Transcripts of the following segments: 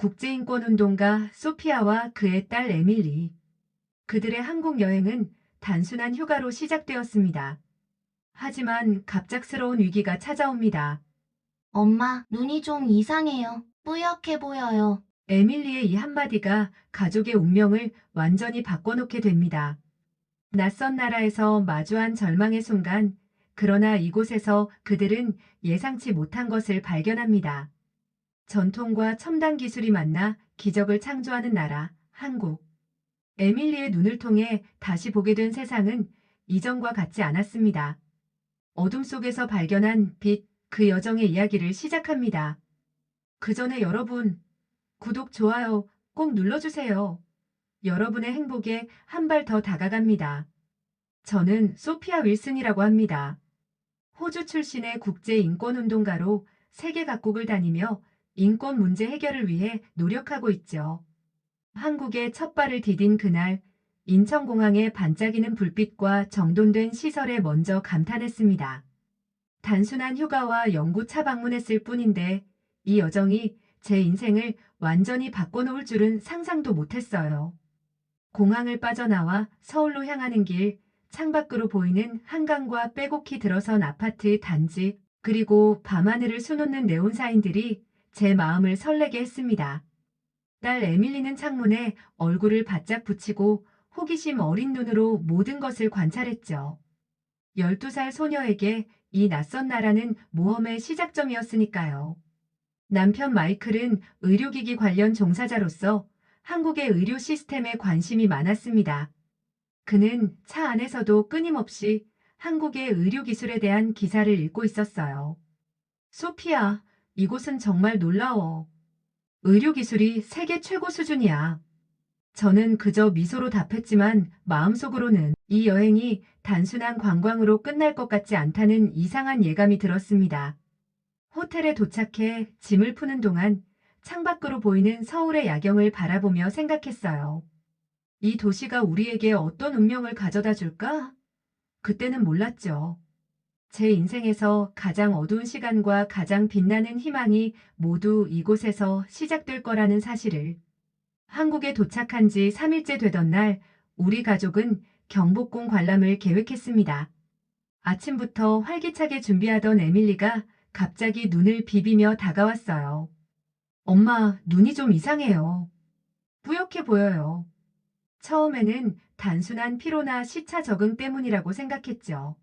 국제인권운동가 소피아와 그의 딸 에밀리. 그들의 한국 여행은 단순한 휴가로 시작되었습니다. 하지만 갑작스러운 위기가 찾아옵니다. 엄마, 눈이 좀 이상해요. 뿌옇게 보여요. 에밀리의 이 한마디가 가족의 운명을 완전히 바꿔놓게 됩니다. 낯선 나라에서 마주한 절망의 순간, 그러나 이곳에서 그들은 예상치 못한 것을 발견합니다. 전통과 첨단 기술이 만나 기적을 창조하는 나라, 한국. 에밀리의 눈을 통해 다시 보게 된 세상은 이전과 같지 않았습니다. 어둠 속에서 발견한 빛, 그 여정의 이야기를 시작합니다. 그 전에 여러분, 구독, 좋아요 꼭 눌러주세요. 여러분의 행복에 한 발 더 다가갑니다. 저는 소피아 윌슨이라고 합니다. 호주 출신의 국제인권운동가로 세계 각국을 다니며 인권 문제 해결을 위해 노력하고 있죠. 한국에 첫 발을 디딘 그날, 인천공항의 반짝이는 불빛과 정돈된 시설에 먼저 감탄했습니다. 단순한 휴가와 연구차 방문했을 뿐인데 이 여정이 제 인생을 완전히 바꿔놓을 줄은 상상도 못했어요. 공항을 빠져나와 서울로 향하는 길, 창밖으로 보이는 한강과 빼곡히 들어선 아파트 단지, 그리고 밤하늘을 수놓는 네온사인들이 제 마음을 설레게 했습니다. 딸 에밀리는 창문에 얼굴을 바짝 붙이고 호기심 어린 눈으로 모든 것을 관찰했죠. 12살 소녀에게 이 낯선 나라는 모험의 시작점이었으니까요. 남편 마이클은 의료기기 관련 종사자로서 한국의 의료 시스템에 관심이 많았습니다. 그는 차 안에서도 끊임없이 한국의 의료기술에 대한 기사를 읽고 있었어요. 소피아, 이곳은 정말 놀라워. 의료기술이 세계 최고 수준이야. 저는 그저 미소로 답했지만 마음속으로는 이 여행이 단순한 관광으로 끝날 것 같지 않다는 이상한 예감이 들었습니다. 호텔에 도착해 짐을 푸는 동안 창밖으로 보이는 서울의 야경을 바라보며 생각했어요. 이 도시가 우리에게 어떤 운명을 가져다 줄까? 그때는 몰랐죠. 제 인생에서 가장 어두운 시간과 가장 빛나는 희망이 모두 이곳에서 시작될 거라는 사실을. 한국에 도착한 지 3일째 되던 날, 우리 가족은 경복궁 관람을 계획했습니다. 아침부터 활기차게 준비하던 에밀리가 갑자기 눈을 비비며 다가왔어요. 엄마, 눈이 좀 이상해요. 뿌옇게 보여요. 처음에는 단순한 피로나 시차 적응 때문이라고 생각했죠.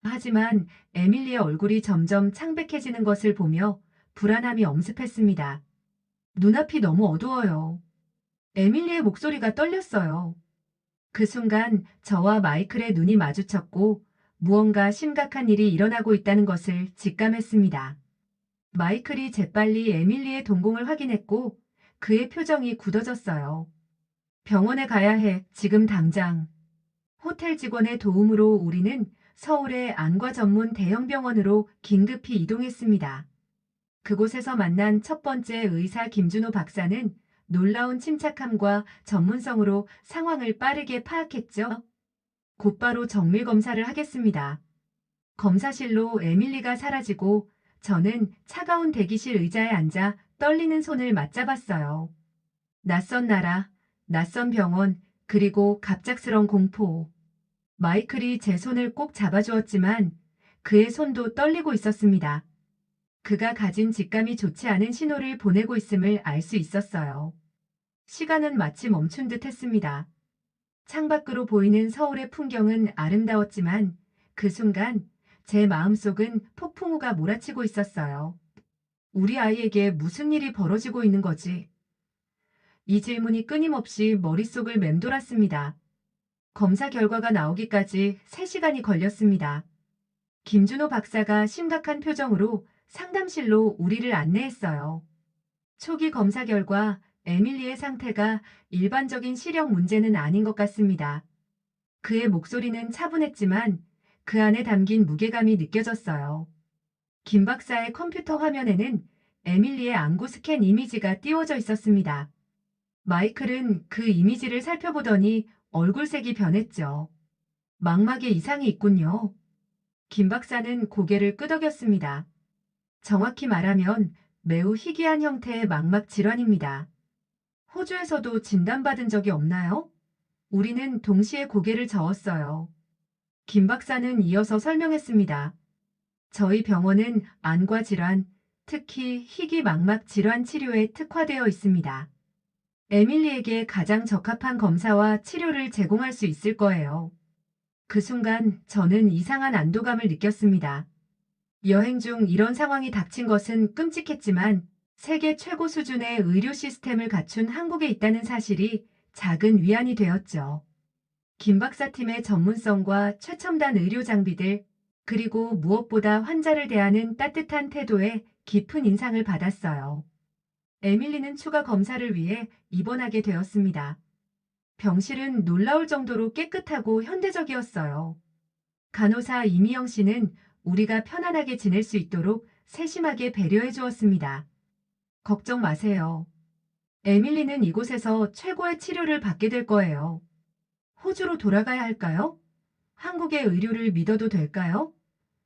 하지만 에밀리의 얼굴이 점점 창백해지는 것을 보며 불안함이 엄습했습니다. 눈앞이 너무 어두워요. 에밀리의 목소리가 떨렸어요. 그 순간 저와 마이클의 눈이 마주쳤고 무언가 심각한 일이 일어나고 있다는 것을 직감했습니다. 마이클이 재빨리 에밀리의 동공을 확인했고 그의 표정이 굳어졌어요. 병원에 가야 해, 지금 당장. 호텔 직원의 도움으로 우리는 서울의 안과 전문 대형 병원으로 긴급히 이동했습니다. 그곳에서 만난 첫 번째 의사 김준호 박사는 놀라운 침착함과 전문성으로 상황을 빠르게 파악했죠. 곧바로 정밀 검사를 하겠습니다. 검사실로 에밀리가 사라지고 저는 차가운 대기실 의자에 앉아 떨리는 손을 맞잡았어요. 낯선 나라, 낯선 병원, 그리고 갑작스런 공포. 마이클이 제 손을 꼭 잡아주었지만 그의 손도 떨리고 있었습니다. 그가 가진 직감이 좋지 않은 신호를 보내고 있음을 알 수 있었어요. 시간은 마치 멈춘 듯 했습니다. 창밖으로 보이는 서울의 풍경은 아름다웠지만 그 순간 제 마음속은 폭풍우가 몰아치고 있었어요. 우리 아이에게 무슨 일이 벌어지고 있는 거지? 이 질문이 끊임없이 머릿속을 맴돌았습니다. 검사 결과가 나오기까지 3시간이 걸렸습니다. 김준호 박사가 심각한 표정으로 상담실로 우리를 안내했어요. 초기 검사 결과 에밀리의 상태가 일반적인 시력 문제는 아닌 것 같습니다. 그의 목소리는 차분했지만 그 안에 담긴 무게감이 느껴졌어요. 김 박사의 컴퓨터 화면에는 에밀리의 안구 스캔 이미지가 띄워져 있었습니다. 마이클은 그 이미지를 살펴보더니 얼굴색이 변했죠. 망막에 이상이 있군요. 김 박사는 고개를 끄덕였습니다. 정확히 말하면 매우 희귀한 형태의 망막 질환입니다. 호주에서도 진단받은 적이 없나요? 우리는 동시에 고개를 저었어요. 김 박사는 이어서 설명했습니다. 저희 병원은 안과 질환, 특히 희귀 망막 질환 치료에 특화되어 있습니다. 에밀리에게 가장 적합한 검사와 치료를 제공할 수 있을 거예요. 그 순간 저는 이상한 안도감을 느꼈습니다. 여행 중 이런 상황이 닥친 것은 끔찍했지만 세계 최고 수준의 의료 시스템을 갖춘 한국에 있다는 사실이 작은 위안이 되었죠. 김 박사팀의 전문성과 최첨단 의료 장비들, 그리고 무엇보다 환자를 대하는 따뜻한 태도에 깊은 인상을 받았어요. 에밀리는 추가 검사를 위해 입원하게 되었습니다. 병실은 놀라울 정도로 깨끗하고 현대적이었어요. 간호사 이미영 씨는 우리가 편안하게 지낼 수 있도록 세심하게 배려해 주었습니다. 걱정 마세요. 에밀리는 이곳에서 최고의 치료를 받게 될 거예요. 호주로 돌아가야 할까요? 한국의 의료를 믿어도 될까요?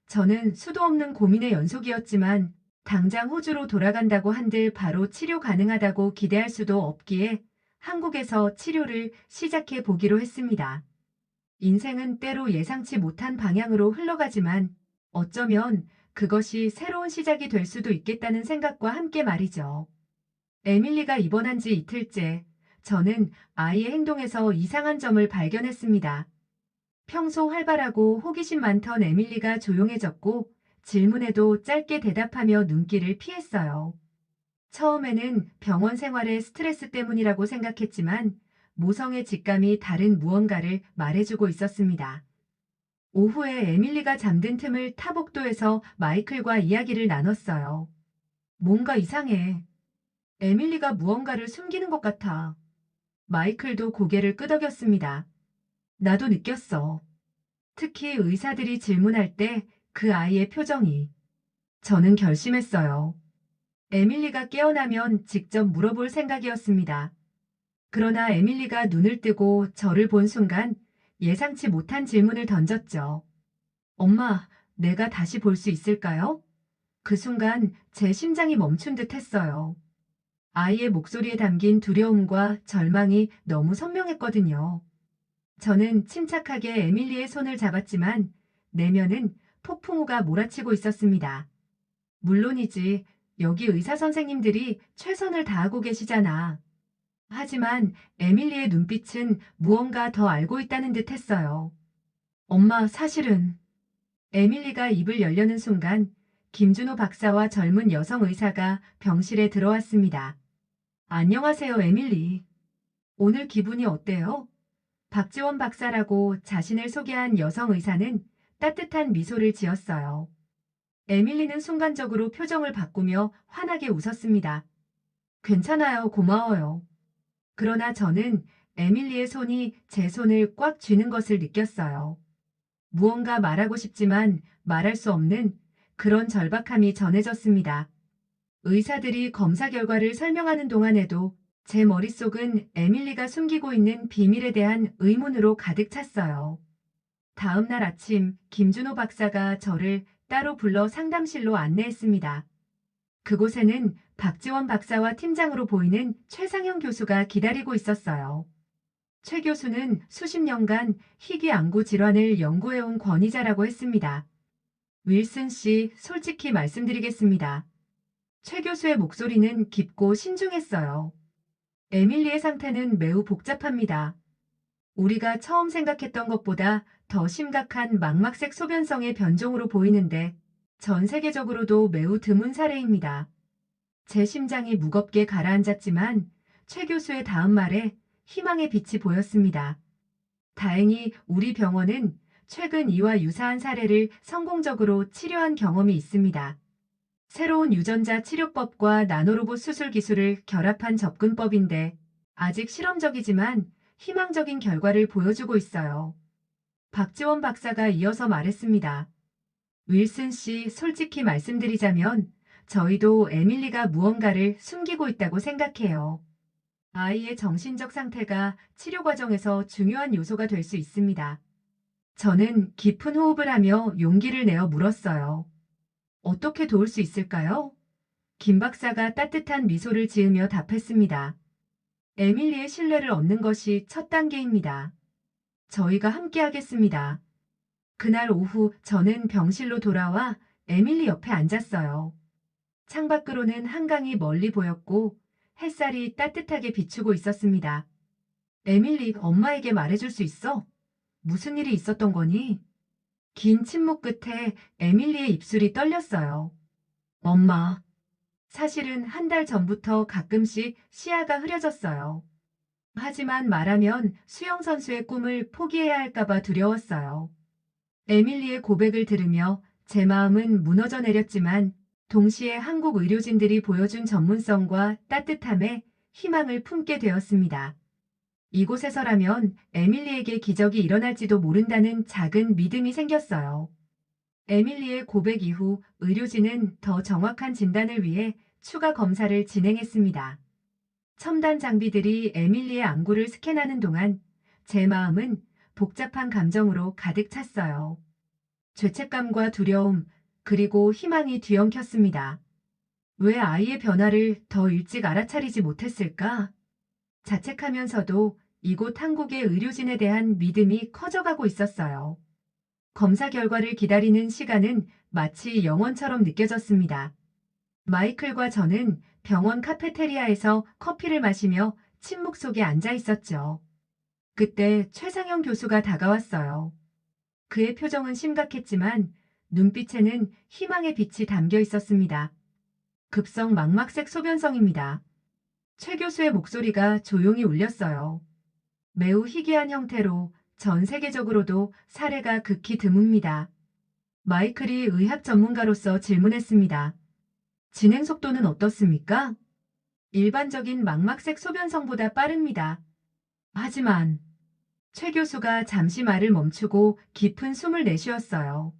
저는 수도 없는 고민의 연속이었지만 당장 호주로 돌아간다고 한들 바로 치료 가능하다고 기대할 수도 없기에 한국에서 치료를 시작해 보기로 했습니다. 인생은 때로 예상치 못한 방향으로 흘러가지만 어쩌면 그것이 새로운 시작이 될 수도 있겠다는 생각과 함께 말이죠. 에밀리가 입원한 지 이틀째, 저는 아이의 행동에서 이상한 점을 발견했습니다. 평소 활발하고 호기심 많던 에밀리가 조용해졌고 질문에도 짧게 대답하며 눈길을 피했어요. 처음에는 병원 생활의 스트레스 때문이라고 생각했지만 모성의 직감이 다른 무언가를 말해주고 있었습니다. 오후에 에밀리가 잠든 틈을 타 복도에서 마이클과 이야기를 나눴어요. 뭔가 이상해. 에밀리가 무언가를 숨기는 것 같아. 마이클도 고개를 끄덕였습니다. 나도 느꼈어. 특히 의사들이 질문할 때 그 아이의 표정이. 저는 결심했어요. 에밀리가 깨어나면 직접 물어볼 생각이었습니다. 그러나 에밀리가 눈을 뜨고 저를 본 순간 예상치 못한 질문을 던졌죠. 엄마, 내가 다시 볼 수 있을까요? 그 순간 제 심장이 멈춘 듯 했어요. 아이의 목소리에 담긴 두려움과 절망이 너무 선명했거든요. 저는 침착하게 에밀리의 손을 잡았지만 내면은 폭풍우가 몰아치고 있었습니다. 물론이지, 여기 의사 선생님들이 최선을 다하고 계시잖아. 하지만 에밀리의 눈빛은 무언가 더 알고 있다는 듯 했어요. 엄마, 사실은. 에밀리가 입을 열려는 순간 김준호 박사와 젊은 여성 의사가 병실에 들어왔습니다. 안녕하세요, 에밀리. 오늘 기분이 어때요? 박지원 박사라고 자신을 소개한 여성 의사는 따뜻한 미소를 지었어요. 에밀리는 순간적으로 표정을 바꾸며 환하게 웃었습니다. 괜찮아요, 고마워요. 그러나 저는 에밀리의 손이 제 손을 꽉 쥐는 것을 느꼈어요. 무언가 말하고 싶지만 말할 수 없는 그런 절박함이 전해졌습니다. 의사들이 검사 결과를 설명하는 동안에도 제 머릿속은 에밀리가 숨기고 있는 비밀에 대한 의문으로 가득 찼어요. 다음 날 아침 김준호 박사가 저를 따로 불러 상담실로 안내했습니다. 그곳에는 박지원 박사와 팀장으로 보이는 최상영 교수가 기다리고 있었어요. 최 교수는 수십 년간 희귀 안구 질환을 연구해온 권위자라고 했습니다. 윌슨 씨, 솔직히 말씀드리겠습니다. 최 교수의 목소리는 깊고 신중했어요. 에밀리의 상태는 매우 복잡합니다. 우리가 처음 생각했던 것보다 더 심각한 망막색 소변성의 변종으로 보이는데 전 세계적으로도 매우 드문 사례입니다. 제 심장이 무겁게 가라앉았지만 최 교수의 다음 말에 희망의 빛이 보였습니다. 다행히 우리 병원은 최근 이와 유사한 사례를 성공적으로 치료한 경험이 있습니다. 새로운 유전자 치료법과 나노로봇 수술 기술을 결합한 접근법인데 아직 실험적이지만 희망적인 결과를 보여주고 있어요. 박지원 박사가 이어서 말했습니다. 윌슨 씨, 솔직히 말씀드리자면 저희도 에밀리가 무언가를 숨기고 있다고 생각해요. 아이의 정신적 상태가 치료 과정에서 중요한 요소가 될 수 있습니다. 저는 깊은 호흡을 하며 용기를 내어 물었어요. 어떻게 도울 수 있을까요? 김 박사가 따뜻한 미소를 지으며 답했습니다. 에밀리의 신뢰를 얻는 것이 첫 단계입니다. 저희가 함께 하겠습니다. 그날 오후 저는 병실로 돌아와 에밀리 옆에 앉았어요. 창밖으로는 한강이 멀리 보였고 햇살이 따뜻하게 비추고 있었습니다. 에밀리, 엄마에게 말해줄 수 있어? 무슨 일이 있었던 거니? 긴 침묵 끝에 에밀리의 입술이 떨렸어요. 엄마. 사실은 한 달 전부터 가끔씩 시야가 흐려졌어요. 하지만 말하면 수영 선수의 꿈을 포기해야 할까봐 두려웠어요. 에밀리의 고백을 들으며 제 마음은 무너져 내렸지만 동시에 한국 의료진들이 보여준 전문성과 따뜻함에 희망을 품게 되었습니다. 이곳에서라면 에밀리에게 기적이 일어날지도 모른다는 작은 믿음이 생겼어요. 에밀리의 고백 이후 의료진은 더 정확한 진단을 위해 추가 검사를 진행했습니다. 첨단 장비들이 에밀리의 안구를 스캔하는 동안 제 마음은 복잡한 감정으로 가득 찼어요. 죄책감과 두려움, 그리고 희망이 뒤엉켰습니다. 왜 아이의 변화를 더 일찍 알아차리지 못했을까? 자책하면서도 이곳 한국의 의료진에 대한 믿음이 커져가고 있었어요. 검사 결과를 기다리는 시간은 마치 영원처럼 느껴졌습니다. 마이클과 저는 병원 카페테리아에서 커피를 마시며 침묵 속에 앉아 있었죠. 그때 최상영 교수가 다가왔어요. 그의 표정은 심각했지만 눈빛에는 희망의 빛이 담겨 있었습니다. 급성 망막색 소변성입니다. 최 교수의 목소리가 조용히 울렸어요. 매우 희귀한 형태로 전 세계적으로도 사례가 극히 드뭅니다. 마이클이 의학 전문가로서 질문했습니다. 진행 속도는 어떻습니까? 일반적인 망막색 소변성보다 빠릅니다. 하지만 최 교수가 잠시 말을 멈추고 깊은 숨을 내쉬었어요.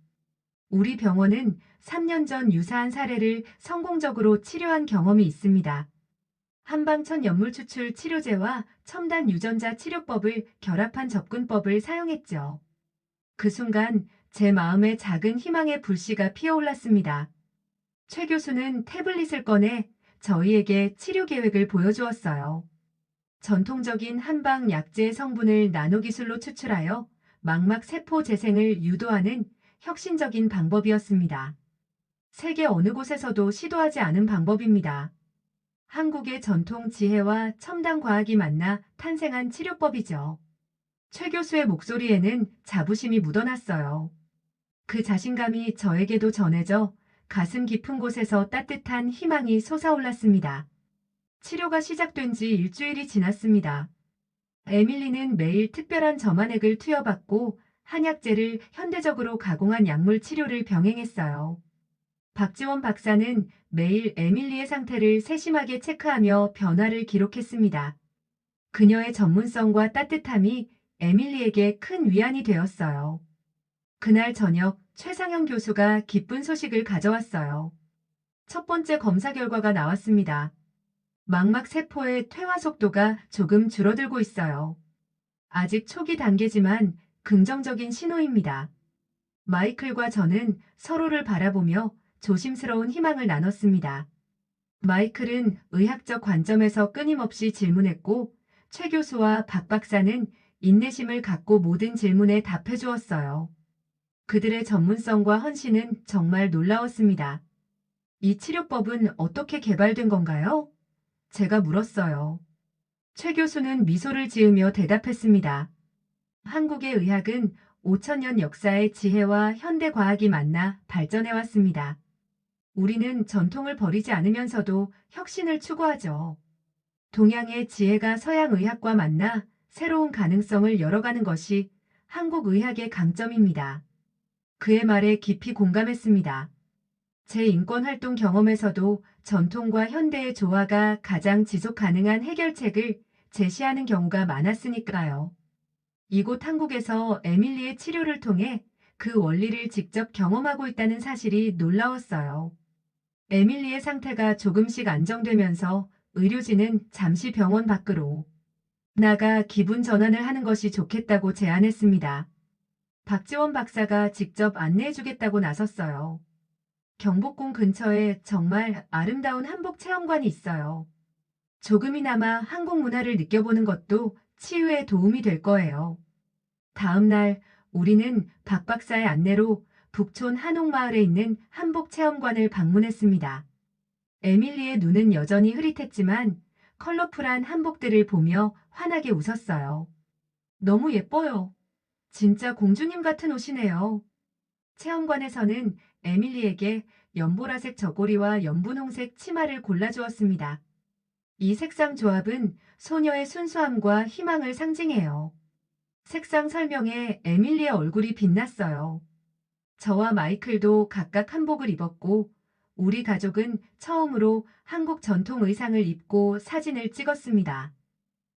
우리 병원은 3년 전 유사한 사례를 성공적으로 치료한 경험이 있습니다. 한방천 연물 추출 치료제와 첨단 유전자 치료법을 결합한 접근법을 사용했죠. 그 순간 제 마음에 작은 희망의 불씨가 피어올랐습니다. 최 교수는 태블릿을 꺼내 저희에게 치료 계획을 보여주었어요. 전통적인 한방 약제의 성분을 나노기술로 추출하여 망막 세포 재생을 유도하는 혁신적인 방법이었습니다. 세계 어느 곳에서도 시도하지 않은 방법입니다. 한국의 전통 지혜와 첨단 과학이 만나 탄생한 치료법이죠. 최 교수의 목소리에는 자부심이 묻어났어요. 그 자신감이 저에게도 전해져 가슴 깊은 곳에서 따뜻한 희망이 솟아올랐습니다. 치료가 시작된 지 일주일이 지났습니다. 에밀리는 매일 특별한 점안액을 투여받고 한약재를 현대적으로 가공한 약물 치료를 병행했어요. 박지원 박사는 매일 에밀리의 상태를 세심하게 체크하며 변화를 기록했습니다. 그녀의 전문성과 따뜻함이 에밀리에게 큰 위안이 되었어요. 그날 저녁 최상영 교수가 기쁜 소식을 가져왔어요. 첫 번째 검사 결과가 나왔습니다. 망막 세포의 퇴화 속도가 조금 줄어들고 있어요. 아직 초기 단계지만 긍정적인 신호입니다. 마이클과 저는 서로를 바라보며 조심스러운 희망을 나눴습니다. 마이클은 의학적 관점에서 끊임없이 질문했고 최 교수와 박 박사는 인내심을 갖고 모든 질문에 답해 주었어요. 그들의 전문성과 헌신은 정말 놀라웠습니다. 이 치료법은 어떻게 개발된 건가요? 제가 물었어요. 최 교수는 미소를 지으며 대답했습니다. 한국의 의학은 5천년 역사의 지혜와 현대 과학이 만나 발전해왔습니다. 우리는 전통을 버리지 않으면서도 혁신을 추구하죠. 동양의 지혜가 서양 의학과 만나 새로운 가능성을 열어가는 것이 한국 의학의 강점입니다. 그의 말에 깊이 공감했습니다. 제 인권활동 경험에서도 전통과 현대의 조화가 가장 지속 가능한 해결책을 제시하는 경우가 많았으니까요. 이곳 한국에서 에밀리의 치료를 통해 그 원리를 직접 경험하고 있다는 사실이 놀라웠어요. 에밀리의 상태가 조금씩 안정되면서 의료진은 잠시 병원 밖으로 나가 기분 전환을 하는 것이 좋겠다고 제안했습니다. 박지원 박사가 직접 안내해주겠다고 나섰어요. 경복궁 근처에 정말 아름다운 한복 체험관이 있어요. 조금이나마 한국 문화를 느껴보는 것도 치유에 도움이 될 거예요. 다음 날 우리는 박 박사의 안내로 북촌 한옥마을에 있는 한복 체험관을 방문했습니다. 에밀리의 눈은 여전히 흐릿했지만 컬러풀한 한복들을 보며 환하게 웃었어요. 너무 예뻐요. 진짜 공주님 같은 옷이네요. 체험관에서는 에밀리에게 연보라색 저고리와 연분홍색 치마를 골라주었습니다. 이 색상 조합은 소녀의 순수함과 희망을 상징해요. 색상 설명에 에밀리의 얼굴이 빛났어요. 저와 마이클도 각각 한복을 입었고, 우리 가족은 처음으로 한국 전통 의상을 입고 사진을 찍었습니다.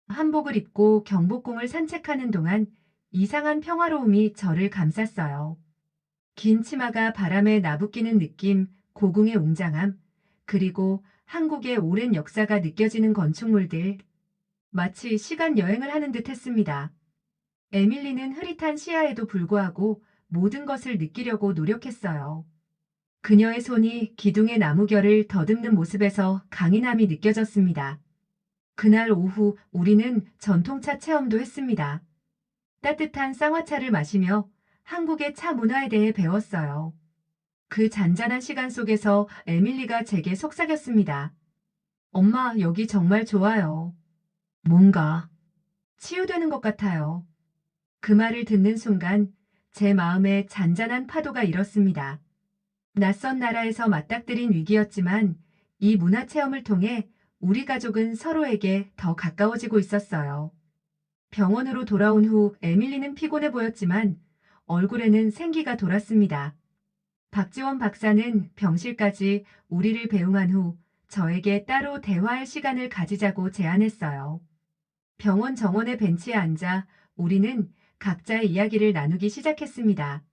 한복을 입고 경복궁을 산책하는 동안 이상한 평화로움이 저를 감쌌어요. 긴 치마가 바람에 나부끼는 느낌, 고궁의 웅장함, 그리고 한국의 오랜 역사가 느껴지는 건축물들, 마치 시간 여행을 하는 듯 했습니다. 에밀리는 흐릿한 시야에도 불구하고 모든 것을 느끼려고 노력했어요. 그녀의 손이 기둥의 나무결을 더듬는 모습에서 강인함이 느껴졌습니다. 그날 오후 우리는 전통차 체험도 했습니다. 따뜻한 쌍화차를 마시며 한국의 차 문화에 대해 배웠어요. 그 잔잔한 시간 속에서 에밀리가 제게 속삭였습니다. 엄마, 여기 정말 좋아요. 뭔가 치유되는 것 같아요. 그 말을 듣는 순간 제 마음에 잔잔한 파도가 일었습니다. 낯선 나라에서 맞닥뜨린 위기였지만 이 문화 체험을 통해 우리 가족은 서로에게 더 가까워지고 있었어요. 병원으로 돌아온 후 에밀리는 피곤해 보였지만 얼굴에는 생기가 돌았습니다. 박지원 박사는 병실까지 우리를 배웅한 후 저에게 따로 대화할 시간을 가지자고 제안했어요. 병원 정원의 벤치에 앉아 우리는 각자의 이야기를 나누기 시작했습니다.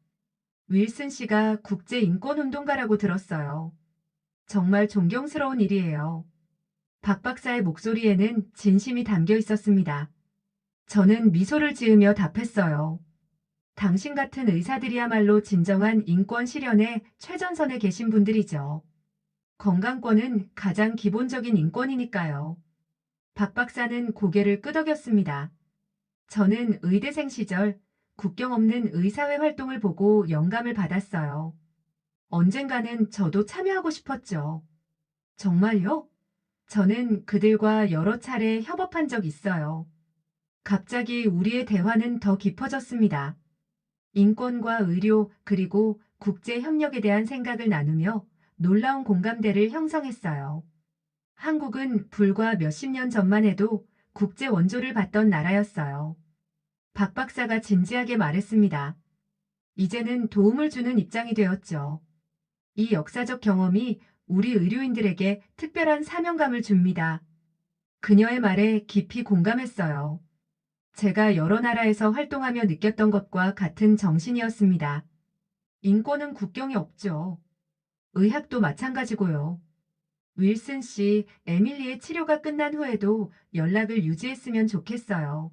윌슨 씨가 국제인권운동가라고 들었어요. 정말 존경스러운 일이에요. 박 박사의 목소리에는 진심이 담겨 있었습니다. 저는 미소를 지으며 답했어요. 당신 같은 의사들이야말로 진정한 인권 실현의 최전선에 계신 분들이죠. 건강권은 가장 기본적인 인권이니까요. 박 박사는 고개를 끄덕였습니다. 저는 의대생 시절 국경 없는 의사회 활동을 보고 영감을 받았어요. 언젠가는 저도 참여하고 싶었죠. 정말요? 저는 그들과 여러 차례 협업한 적 있어요. 갑자기 우리의 대화는 더 깊어졌습니다. 인권과 의료 그리고 국제 협력에 대한 생각을 나누며 놀라운 공감대를 형성했어요. 한국은 불과 몇십 년 전만 해도 국제 원조를 받던 나라였어요. 박 박사가 진지하게 말했습니다. 이제는 도움을 주는 입장이 되었죠. 이 역사적 경험이 우리 의료인들에게 특별한 사명감을 줍니다. 그녀의 말에 깊이 공감했어요. 제가 여러 나라에서 활동하며 느꼈던 것과 같은 정신이었습니다. 인권은 국경이 없죠. 의학도 마찬가지고요. 윌슨 씨, 에밀리의 치료가 끝난 후에도 연락을 유지했으면 좋겠어요.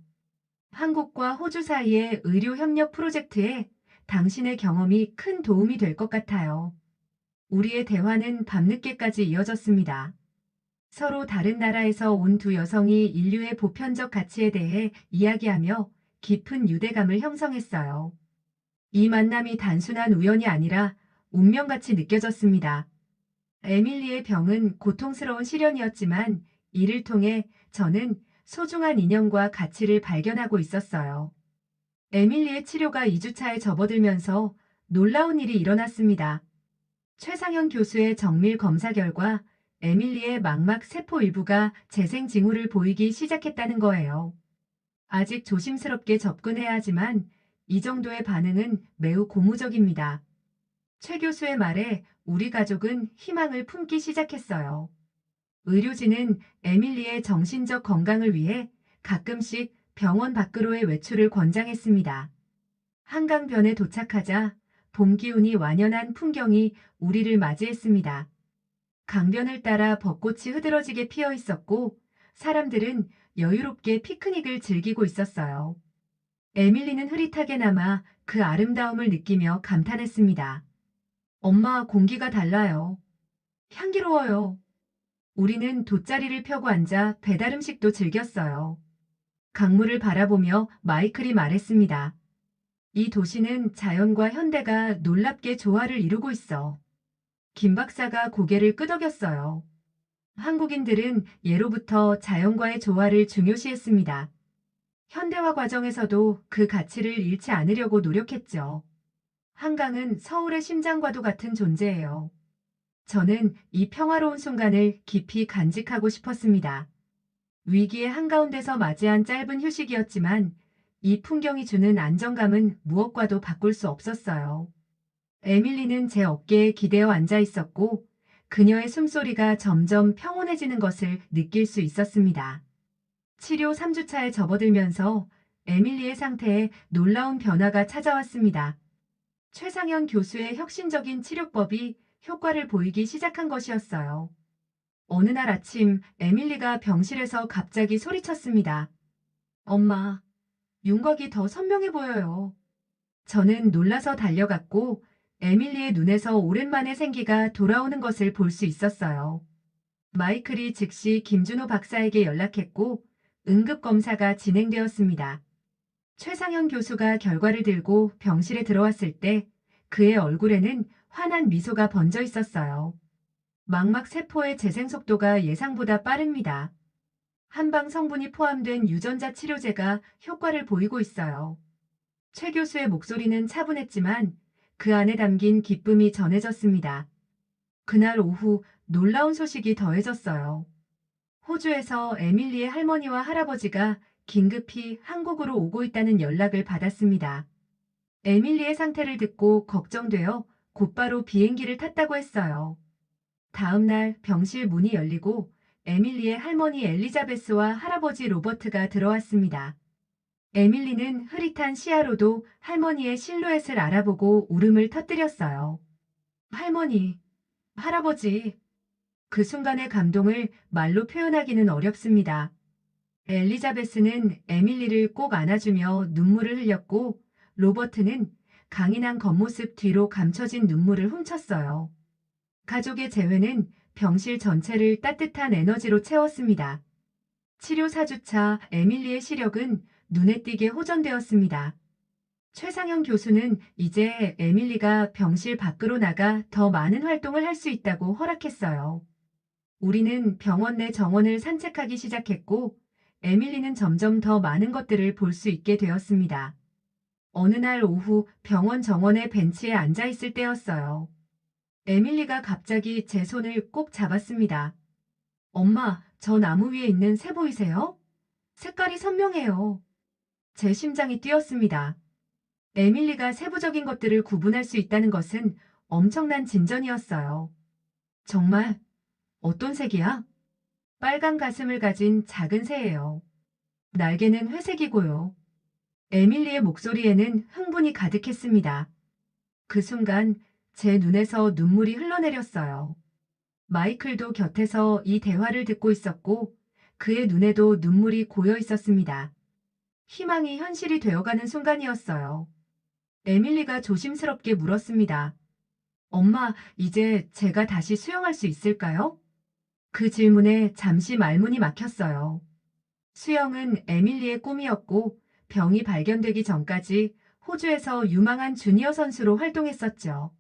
한국과 호주 사이의 의료 협력 프로젝트에 당신의 경험이 큰 도움이 될 것 같아요. 우리의 대화는 밤늦게까지 이어졌습니다. 서로 다른 나라에서 온 두 여성이 인류의 보편적 가치에 대해 이야기하며 깊은 유대감을 형성했어요. 이 만남이 단순한 우연이 아니라 운명같이 느껴졌습니다. 에밀리의 병은 고통스러운 시련이었지만 이를 통해 저는 소중한 인연과 가치를 발견하고 있었어요. 에밀리의 치료가 2주차에 접어들면서 놀라운 일이 일어났습니다. 최상현 교수의 정밀 검사 결과 에밀리의 망막 세포 일부가 재생 징후를 보이기 시작했다는 거예요. 아직 조심스럽게 접근해야 하지만 이 정도의 반응은 매우 고무적입니다. 최 교수의 말에 우리 가족은 희망을 품기 시작했어요. 의료진은 에밀리의 정신적 건강을 위해 가끔씩 병원 밖으로의 외출을 권장했습니다. 한강변에 도착하자 봄 기운이 완연한 풍경이 우리를 맞이했습니다. 강변을 따라 벚꽃이 흐드러지게 피어 있었고 사람들은 여유롭게 피크닉을 즐기고 있었어요. 에밀리는 흐릿하게 남아 그 아름다움을 느끼며 감탄했습니다. 엄마, 공기가 달라요. 향기로워요. 우리는 돗자리를 펴고 앉아 배달 음식도 즐겼어요. 강물을 바라보며 마이클이 말했습니다. 이 도시는 자연과 현대가 놀랍게 조화를 이루고 있어. 김 박사가 고개를 끄덕였어요. 한국인들은 예로부터 자연과의 조화를 중요시했습니다. 현대화 과정에서도 그 가치를 잃지 않으려고 노력했죠. 한강은 서울의 심장과도 같은 존재예요. 저는 이 평화로운 순간을 깊이 간직하고 싶었습니다. 위기의 한가운데서 맞이한 짧은 휴식이었지만 이 풍경이 주는 안정감은 무엇과도 바꿀 수 없었어요. 에밀리는 제 어깨에 기대어 앉아 있었고 그녀의 숨소리가 점점 평온해지는 것을 느낄 수 있었습니다. 치료 3주차에 접어들면서 에밀리의 상태에 놀라운 변화가 찾아왔습니다. 최상현 교수의 혁신적인 치료법이 효과를 보이기 시작한 것이었어요. 어느 날 아침 에밀리가 병실에서 갑자기 소리쳤습니다. 엄마, 윤곽이 더 선명해 보여요. 저는 놀라서 달려갔고 에밀리의 눈에서 오랜만에 생기가 돌아오는 것을 볼 수 있었어요. 마이클이 즉시 김준호 박사에게 연락했고 응급검사가 진행되었습니다. 최상현 교수가 결과를 들고 병실에 들어왔을 때 그의 얼굴에는 환한 미소가 번져 있었어요. 망막 세포의 재생 속도가 예상보다 빠릅니다. 한방 성분이 포함된 유전자 치료제가 효과를 보이고 있어요. 최 교수의 목소리는 차분했지만 그 안에 담긴 기쁨이 전해졌습니다. 그날 오후 놀라운 소식이 더해졌어요. 호주에서 에밀리의 할머니와 할아버지가 긴급히 한국으로 오고 있다는 연락을 받았습니다. 에밀리의 상태를 듣고 걱정되어 곧바로 비행기를 탔다고 했어요. 다음 날 병실 문이 열리고 에밀리의 할머니 엘리자베스와 할아버지 로버트가 들어왔습니다. 에밀리는 흐릿한 시야로도 할머니의 실루엣을 알아보고 울음을 터뜨렸어요. 할머니, 할아버지, 그 순간의 감동을 말로 표현하기는 어렵습니다. 엘리자베스는 에밀리를 꼭 안아주며 눈물을 흘렸고 로버트는 강인한 겉모습 뒤로 감춰진 눈물을 훔쳤어요. 가족의 재회는 병실 전체를 따뜻한 에너지로 채웠습니다. 치료 4주차 에밀리의 시력은 눈에 띄게 호전되었습니다. 최상현 교수는 이제 에밀리가 병실 밖으로 나가 더 많은 활동을 할 수 있다고 허락했어요. 우리는 병원 내 정원을 산책하기 시작했고 에밀리는 점점 더 많은 것들을 볼 수 있게 되었습니다. 어느 날 오후 병원 정원의 벤치에 앉아 있을 때였어요. 에밀리가 갑자기 제 손을 꼭 잡았습니다. 엄마, 저 나무 위에 있는 새 보이세요? 색깔이 선명해요. 제 심장이 뛰었습니다. 에밀리가 세부적인 것들을 구분할 수 있다는 것은 엄청난 진전이었어요. 정말? 어떤 색이야? 빨간 가슴을 가진 작은 새예요. 날개는 회색이고요. 에밀리의 목소리에는 흥분이 가득했습니다. 그 순간 제 눈에서 눈물이 흘러내렸어요. 마이클도 곁에서 이 대화를 듣고 있었고 그의 눈에도 눈물이 고여 있었습니다. 희망이 현실이 되어가는 순간이었어요. 에밀리가 조심스럽게 물었습니다. 엄마, 이제 제가 다시 수영할 수 있을까요? 그 질문에 잠시 말문이 막혔어요. 수영은 에밀리의 꿈이었고 병이 발견되기 전까지 호주에서 유망한 주니어 선수로 활동했었죠.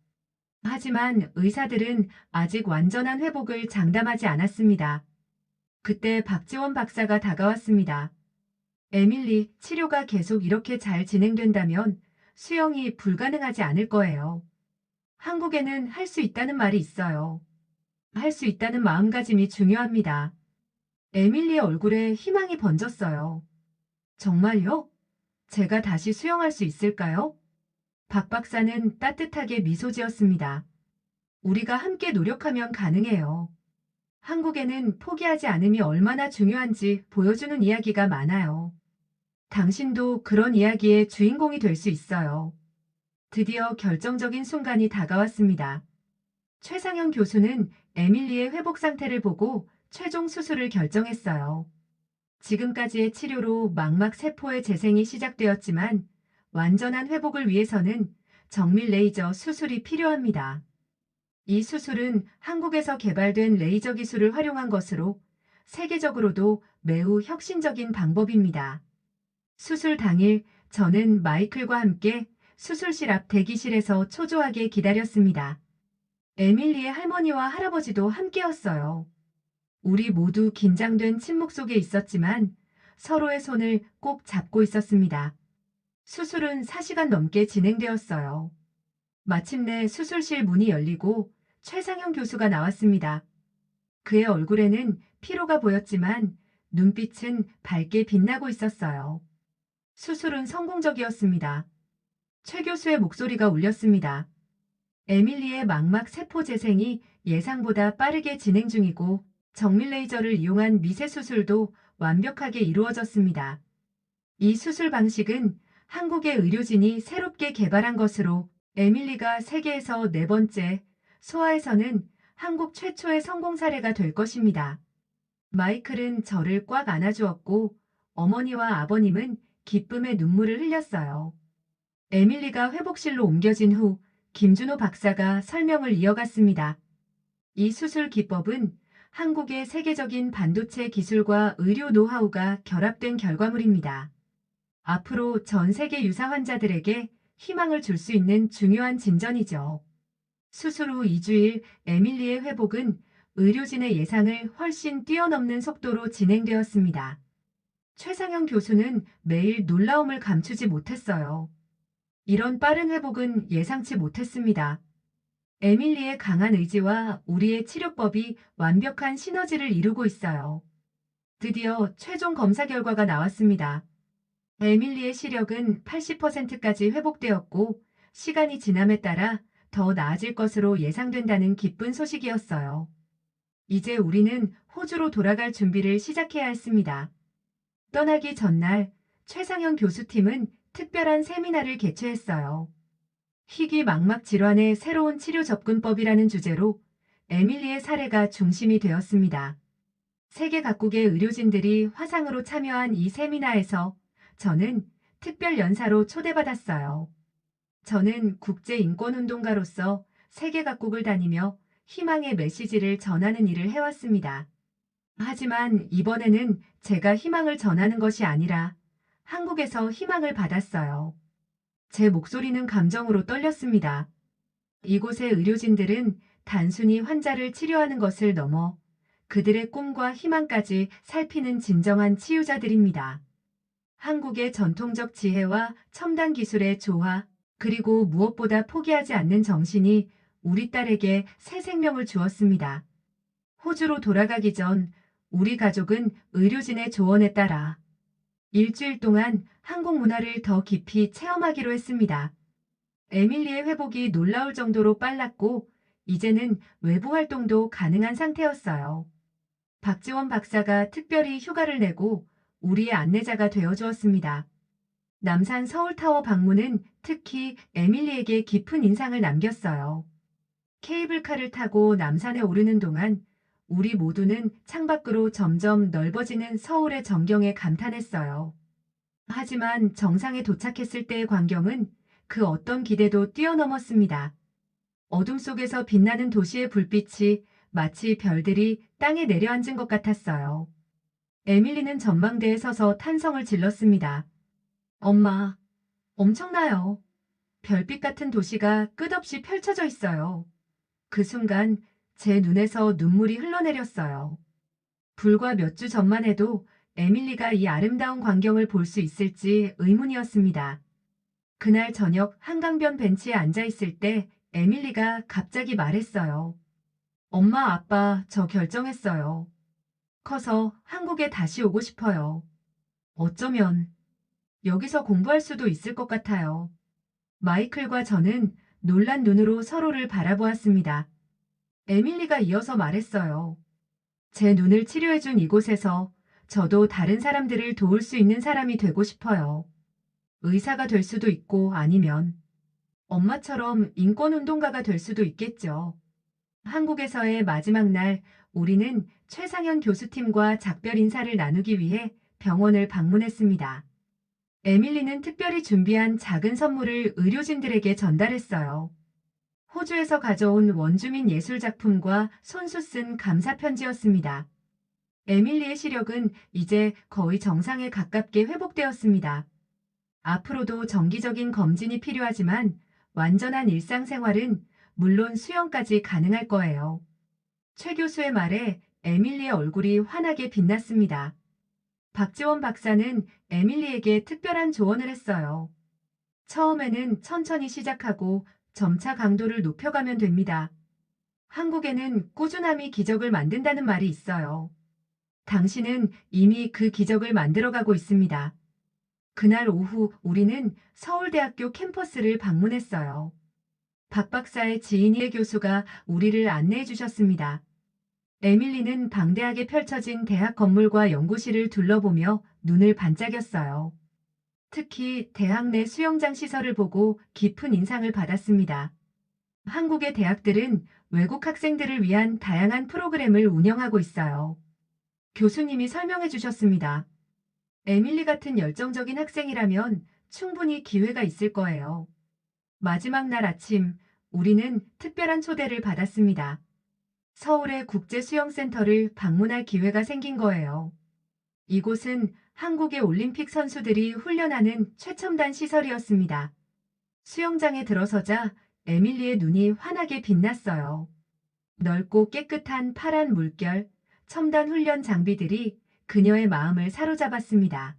하지만 의사들은 아직 완전한 회복을 장담하지 않았습니다. 그때 박지원 박사가 다가왔습니다. 에밀리, 치료가 계속 이렇게 잘 진행된다면 수영이 불가능하지 않을 거예요. 한국에는 할 수 있다는 말이 있어요. 할 수 있다는 마음가짐이 중요합니다. 에밀리의 얼굴에 희망이 번졌어요. 정말요? 제가 다시 수영할 수 있을까요? 박 박사는 따뜻하게 미소 지었습니다. 우리가 함께 노력하면 가능해요. 한국에는 포기하지 않음이 얼마나 중요한지 보여주는 이야기가 많아요. 당신도 그런 이야기의 주인공이 될 수 있어요. 드디어 결정적인 순간이 다가왔습니다. 최상현 교수는 에밀리의 회복 상태를 보고 최종 수술을 결정했어요. 지금까지의 치료로 망막 세포의 재생이 시작되었지만 완전한 회복을 위해서는 정밀 레이저 수술이 필요합니다. 이 수술은 한국에서 개발된 레이저 기술을 활용한 것으로 세계적으로도 매우 혁신적인 방법입니다. 수술 당일 저는 마이클과 함께 수술실 앞 대기실에서 초조하게 기다렸습니다. 에밀리의 할머니와 할아버지도 함께였어요. 우리 모두 긴장된 침묵 속에 있었지만 서로의 손을 꼭 잡고 있었습니다. 수술은 4시간 넘게 진행되었어요. 마침내 수술실 문이 열리고 최상현 교수가 나왔습니다. 그의 얼굴에는 피로가 보였지만 눈빛은 밝게 빛나고 있었어요. 수술은 성공적이었습니다. 최 교수의 목소리가 울렸습니다. 에밀리의 망막 세포 재생이 예상보다 빠르게 진행 중이고 정밀 레이저를 이용한 미세 수술도 완벽하게 이루어졌습니다. 이 수술 방식은 한국의 의료진이 새롭게 개발한 것으로 에밀리가 세계에서 네 번째, 소아에서는 한국 최초의 성공 사례가 될 것입니다. 마이클은 저를 꽉 안아주었고 어머니와 아버님은 기쁨의 눈물을 흘렸어요. 에밀리가 회복실로 옮겨진 후 김준호 박사가 설명을 이어갔습니다. 이 수술 기법은 한국의 세계적인 반도체 기술과 의료 노하우가 결합된 결과물입니다. 앞으로 전 세계 유사 환자들에게 희망을 줄 수 있는 중요한 진전이죠. 수술 후 2주일 에밀리의 회복은 의료진의 예상을 훨씬 뛰어넘는 속도로 진행되었습니다. 최상현 교수는 매일 놀라움을 감추지 못했어요. 이런 빠른 회복은 예상치 못했습니다. 에밀리의 강한 의지와 우리의 치료법이 완벽한 시너지를 이루고 있어요. 드디어 최종 검사 결과가 나왔습니다. 에밀리의 시력은 80%까지 회복되었고 시간이 지남에 따라 더 나아질 것으로 예상된다는 기쁜 소식이었어요. 이제 우리는 호주로 돌아갈 준비를 시작해야 했습니다. 떠나기 전날 최상현 교수팀은 특별한 세미나를 개최했어요. 희귀 망막 질환의 새로운 치료 접근법이라는 주제로 에밀리의 사례가 중심이 되었습니다. 세계 각국의 의료진들이 화상으로 참여한 이 세미나에서 저는 특별 연사로 초대받았어요. 저는 국제인권운동가로서 세계 각국을 다니며 희망의 메시지를 전하는 일을 해왔습니다. 하지만 이번에는 제가 희망을 전하는 것이 아니라 한국에서 희망을 받았어요. 제 목소리는 감정으로 떨렸습니다. 이곳의 의료진들은 단순히 환자를 치료하는 것을 넘어 그들의 꿈과 희망까지 살피는 진정한 치유자들입니다. 한국의 전통적 지혜와 첨단 기술의 조화, 그리고 무엇보다 포기하지 않는 정신이 우리 딸에게 새 생명을 주었습니다. 호주로 돌아가기 전 우리 가족은 의료진의 조언에 따라 일주일 동안 한국 문화를 더 깊이 체험하기로 했습니다. 에밀리의 회복이 놀라울 정도로 빨랐고 이제는 외부 활동도 가능한 상태였어요. 박지원 박사가 특별히 휴가를 내고 우리의 안내자가 되어주었습니다. 남산 서울타워 방문은 특히 에밀리에게 깊은 인상을 남겼어요. 케이블카를 타고 남산에 오르는 동안 우리 모두는 창밖으로 점점 넓어지는 서울의 전경에 감탄했어요. 하지만 정상에 도착했을 때의 광경은 그 어떤 기대도 뛰어넘었습니다. 어둠 속에서 빛나는 도시의 불빛이 마치 별들이 땅에 내려앉은 것 같았어요. 에밀리는 전망대에 서서 탄성을 질렀습니다. 엄마, 엄청나요. 별빛 같은 도시가 끝없이 펼쳐져 있어요. 그 순간 제 눈에서 눈물이 흘러내렸어요. 불과 몇 주 전만 해도 에밀리가 이 아름다운 광경을 볼 수 있을지 의문이었습니다. 그날 저녁 한강변 벤치에 앉아 있을 때 에밀리가 갑자기 말했어요. 엄마, 아빠, 저 결정했어요. 커서 한국에 다시 오고 싶어요. 어쩌면 여기서 공부할 수도 있을 것 같아요. 마이클과 저는 놀란 눈으로 서로를 바라보았습니다. 에밀리가 이어서 말했어요. 제 눈을 치료해준 이곳에서 저도 다른 사람들을 도울 수 있는 사람이 되고 싶어요. 의사가 될 수도 있고 아니면 엄마처럼 인권운동가가 될 수도 있겠죠. 한국에서의 마지막 날 우리는 최상현 교수팀과 작별 인사를 나누기 위해 병원을 방문했습니다. 에밀리는 특별히 준비한 작은 선물을 의료진들에게 전달했어요. 호주에서 가져온 원주민 예술 작품과 손수 쓴 감사 편지였습니다. 에밀리의 시력은 이제 거의 정상에 가깝게 회복되었습니다. 앞으로도 정기적인 검진이 필요하지만 완전한 일상생활은 물론 수영까지 가능할 거예요. 최 교수의 말에 에밀리의 얼굴이 환하게 빛났습니다. 박지원 박사는 에밀리에게 특별한 조언을 했어요. 처음에는 천천히 시작하고 점차 강도를 높여가면 됩니다. 한국에는 꾸준함이 기적을 만든다는 말이 있어요. 당신은 이미 그 기적을 만들어가고 있습니다. 그날 오후 우리는 서울대학교 캠퍼스를 방문했어요. 박 박사의 지인의 교수가 우리를 안내해 주셨습니다. 에밀리는 방대하게 펼쳐진 대학 건물과 연구실을 둘러보며 눈을 반짝였어요. 특히 대학 내 수영장 시설을 보고 깊은 인상을 받았습니다. 한국의 대학들은 외국 학생들을 위한 다양한 프로그램을 운영하고 있어요. 교수님이 설명해 주셨습니다. 에밀리 같은 열정적인 학생이라면 충분히 기회가 있을 거예요. 마지막 날 아침, 우리는 특별한 초대를 받았습니다. 서울의 국제수영센터를 방문할 기회가 생긴 거예요. 이곳은 한국의 올림픽 선수들이 훈련하는 최첨단 시설이었습니다. 수영장에 들어서자 에밀리의 눈이 환하게 빛났어요. 넓고 깨끗한 파란 물결, 첨단 훈련 장비들이 그녀의 마음을 사로잡았습니다.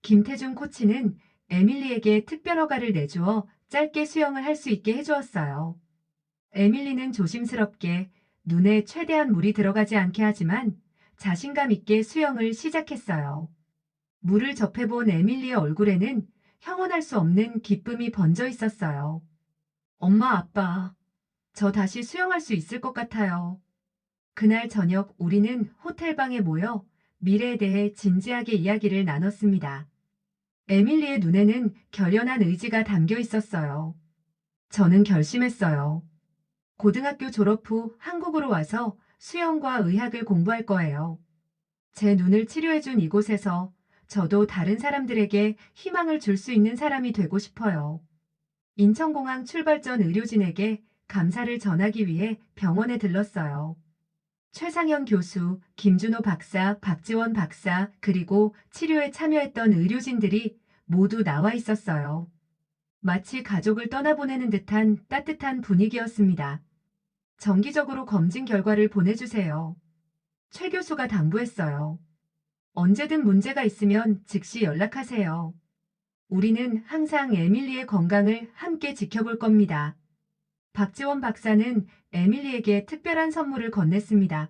김태중 코치는 에밀리에게 특별 허가를 내주어 짧게 수영을 할 수 있게 해주었어요. 에밀리는 조심스럽게 눈에 최대한 물이 들어가지 않게 하지만 자신감 있게 수영을 시작했어요. 물을 접해본 에밀리의 얼굴에는 형언할 수 없는 기쁨이 번져 있었어요. 엄마, 아빠, 저 다시 수영할 수 있을 것 같아요. 그날 저녁 우리는 호텔방에 모여 미래에 대해 진지하게 이야기를 나눴습니다. 에밀리의 눈에는 결연한 의지가 담겨 있었어요. 저는 결심했어요. 고등학교 졸업 후 한국으로 와서 수영과 의학을 공부할 거예요. 제 눈을 치료해준 이곳에서 저도 다른 사람들에게 희망을 줄 수 있는 사람이 되고 싶어요. 인천공항 출발 전 의료진에게 감사를 전하기 위해 병원에 들렀어요. 최상현 교수, 김준호 박사, 박지원 박사, 그리고 치료에 참여했던 의료진들이 모두 나와 있었어요. 마치 가족을 떠나보내는 듯한 따뜻한 분위기였습니다. 정기적으로 검진 결과를 보내주세요. 최 교수가 당부했어요. 언제든 문제가 있으면 즉시 연락하세요. 우리는 항상 에밀리의 건강을 함께 지켜볼 겁니다. 박지원 박사는 에밀리에게 특별한 선물을 건넸습니다.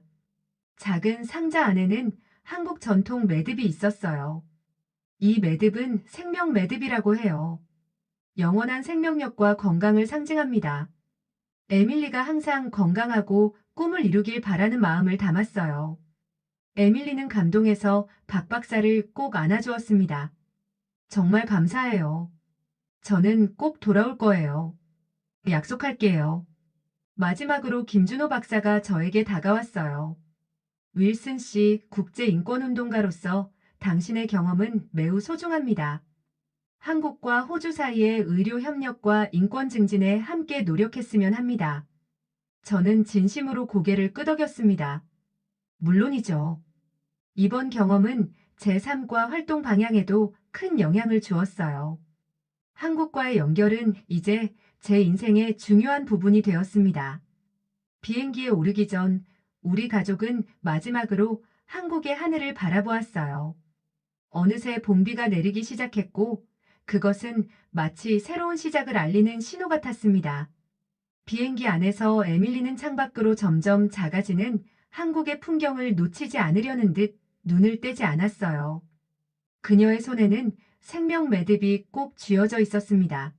작은 상자 안에는 한국 전통 매듭이 있었어요. 이 매듭은 생명 매듭이라고 해요. 영원한 생명력과 건강을 상징합니다. 에밀리가 항상 건강하고 꿈을 이루길 바라는 마음을 담았어요. 에밀리는 감동해서 박 박사를 꼭 안아주었습니다. 정말 감사해요. 저는 꼭 돌아올 거예요. 약속할게요. 마지막으로 김준호 박사가 저에게 다가왔어요. 윌슨 씨, 국제인권운동가로서 당신의 경험은 매우 소중합니다. 한국과 호주 사이의 의료 협력과 인권 증진에 함께 노력했으면 합니다. 저는 진심으로 고개를 끄덕였습니다. 물론이죠. 이번 경험은 제 삶과 활동 방향에도 큰 영향을 주었어요. 한국과의 연결은 이제 제 인생의 중요한 부분이 되었습니다. 비행기에 오르기 전 우리 가족은 마지막으로 한국의 하늘을 바라보았어요. 어느새 봄비가 내리기 시작했고 그것은 마치 새로운 시작을 알리는 신호 같았습니다. 비행기 안에서 에밀리는 창밖으로 점점 작아지는 한국의 풍경을 놓치지 않으려는 듯 눈을 떼지 않았어요. 그녀의 손에는 생명 매듭이 꼭 쥐어져 있었습니다.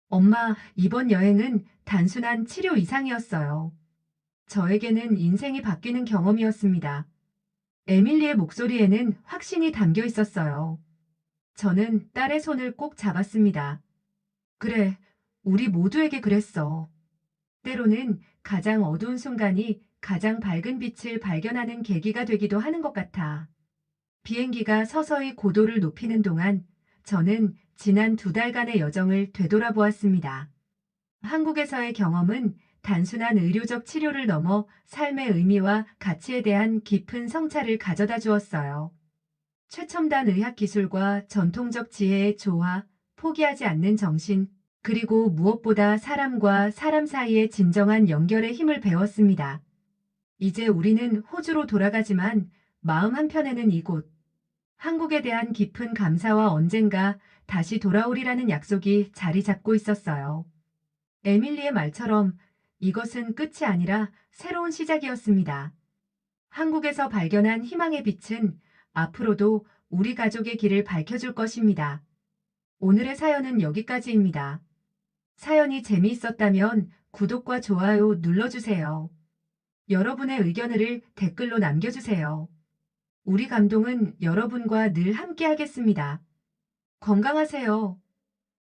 엄마, 이번 여행은 단순한 치료 이상이었어요. 저에게는 인생이 바뀌는 경험이었습니다. 에밀리의 목소리에는 확신이 담겨 있었어요. 저는 딸의 손을 꼭 잡았습니다. 그래, 우리 모두에게 그랬어. 때로는 가장 어두운 순간이 가장 밝은 빛을 발견하는 계기가 되기도 하는 것 같아. 비행기가 서서히 고도를 높이는 동안 저는 지난 2달간의 여정을 되돌아보았습니다. 한국에서의 경험은 단순한 의료적 치료를 넘어 삶의 의미와 가치에 대한 깊은 성찰을 가져다 주었어요. 최첨단 의학 기술과 전통적 지혜의 조화, 포기하지 않는 정신, 그리고 무엇보다 사람과 사람 사이의 진정한 연결의 힘을 배웠습니다. 이제 우리는 호주로 돌아가지만 마음 한편에는 이곳, 한국에 대한 깊은 감사와 언젠가 다시 돌아오리라는 약속이 자리 잡고 있었어요. 에밀리의 말처럼 이것은 끝이 아니라 새로운 시작이었습니다. 한국에서 발견한 희망의 빛은 앞으로도 우리 가족의 길을 밝혀줄 것입니다. 오늘의 사연은 여기까지입니다. 사연이 재미있었다면 구독과 좋아요 눌러주세요. 여러분의 의견을 댓글로 남겨주세요. 우리 감동은 여러분과 늘 함께하겠습니다. 건강하세요.